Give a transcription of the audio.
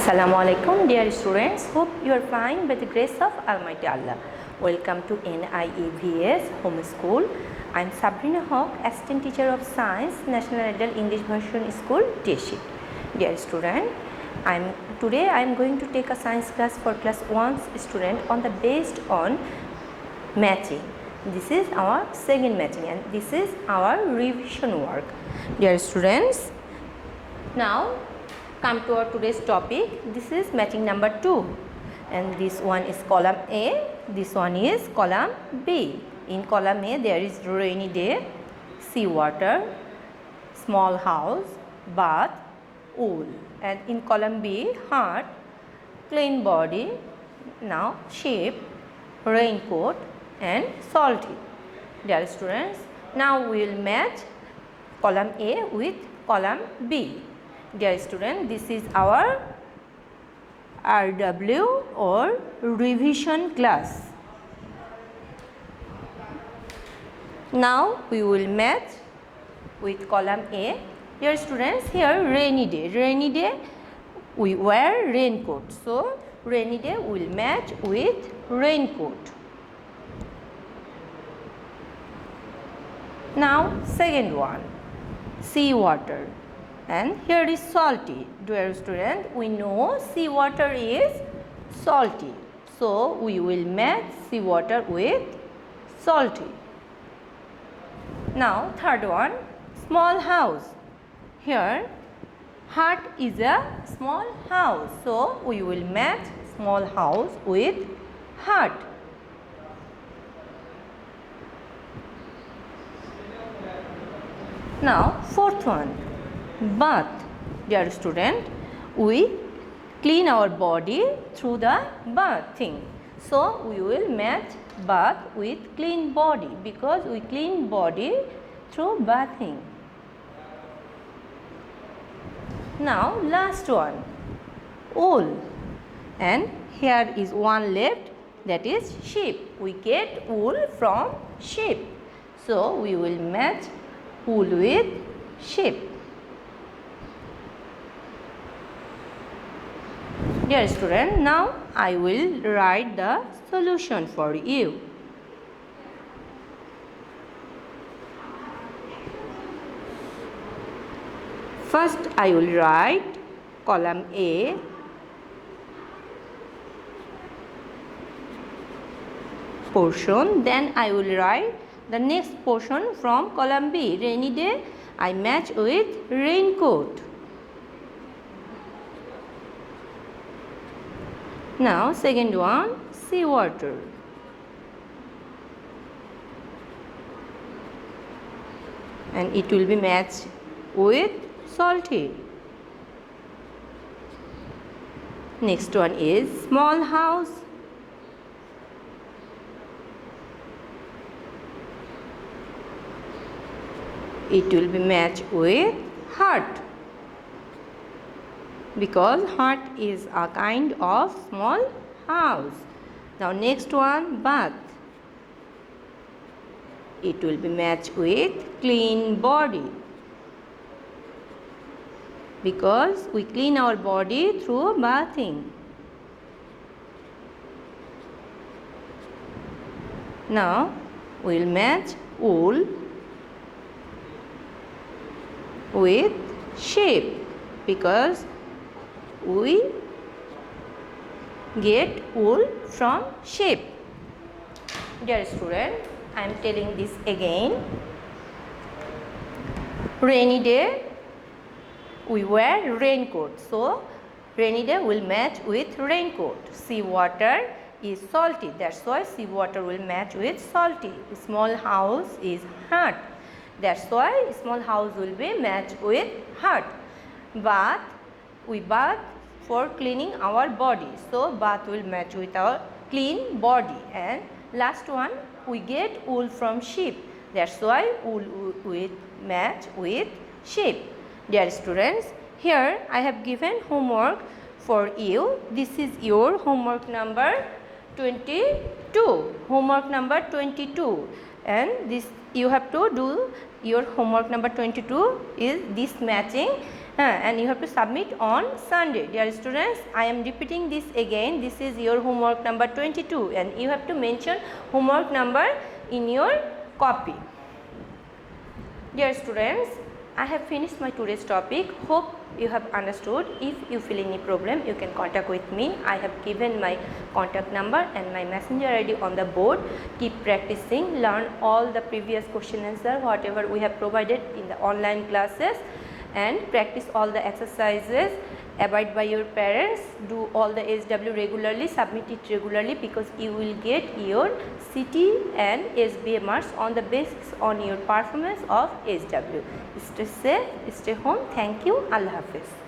Assalamu alaikum dear students, hope you are fine by the grace of Almighty Allah. Welcome to NIEVS Home School. I am Sabreena Haque, Assistant Teacher of Science, National Adult English Version School, Haque. Dear student, today I am going to take a science class for class 1 student on the based on matching. This is our second matching and this is our revision work. Dear students, now come to our today's topic. This is matching number 2 and this one is column A, this one is column B. In column A there is rainy day, sea water, small house, bath, wool, and in column B heart, clean body, now shape, raincoat and salty. Dear students, now we will match column A with column B. Dear student, this is our RW or revision class. Now we will match with column A. Dear students, here rainy day we wear raincoat. So rainy day will match with raincoat. Now second one, sea water. And here is salty. Dear student, we know sea water is salty. So we will match sea water with salty. Now third one, small house. Here heart is a small house. So we will match small house with heart. Now fourth one, bath. Dear student, we clean our body through the bathing. So we will match bath with clean body because we clean body through bathing. Now last one, wool, and here is one left, that is sheep. We get wool from sheep. So we will match wool with sheep. Dear student, now I will write the solution for you. First I will write column A, portion, then I will write the next portion from column B. Rainy day I match with raincoat. Now second one, sea water. And it will be matched with salty. Next one is small house. It will be matched with heart because heart is a kind of small house. Now next one, bath. It will be matched with clean body because we clean our body through bathing. Now we will match wool with sheep because we get wool from sheep. Dear student, I am telling this again. Rainy day we wear raincoat. So rainy day will match with raincoat. Sea water is salty. That's why sea water will match with salty. Small house is heart. That's why small house will be matched with heart. Bath, we bath for cleaning our body. So bath will match with our clean body. And last one, we get wool from sheep. That's why wool will match with sheep. Dear students, here I have given homework for you. This is your homework number 22. Homework number 22. And this you have to do your homework number 22 is this matching And you have to submit on Sunday. Dear students, I am repeating this again. This is your homework number 22 and you have to mention homework number in your copy. Dear students, I have finished my today's topic. Hope you have understood. If you feel any problem, you can contact with me. I have given my contact number and my messenger ID on the board. Keep practicing, learn all the previous question answer whatever we have provided in the online classes, and practice all the exercises. Abide by your parents, do all the SW regularly, submit it regularly, because you will get your CT and SBA marks on the basis on your performance of SW. Stay safe, stay home. Thank you. Allah Hafiz.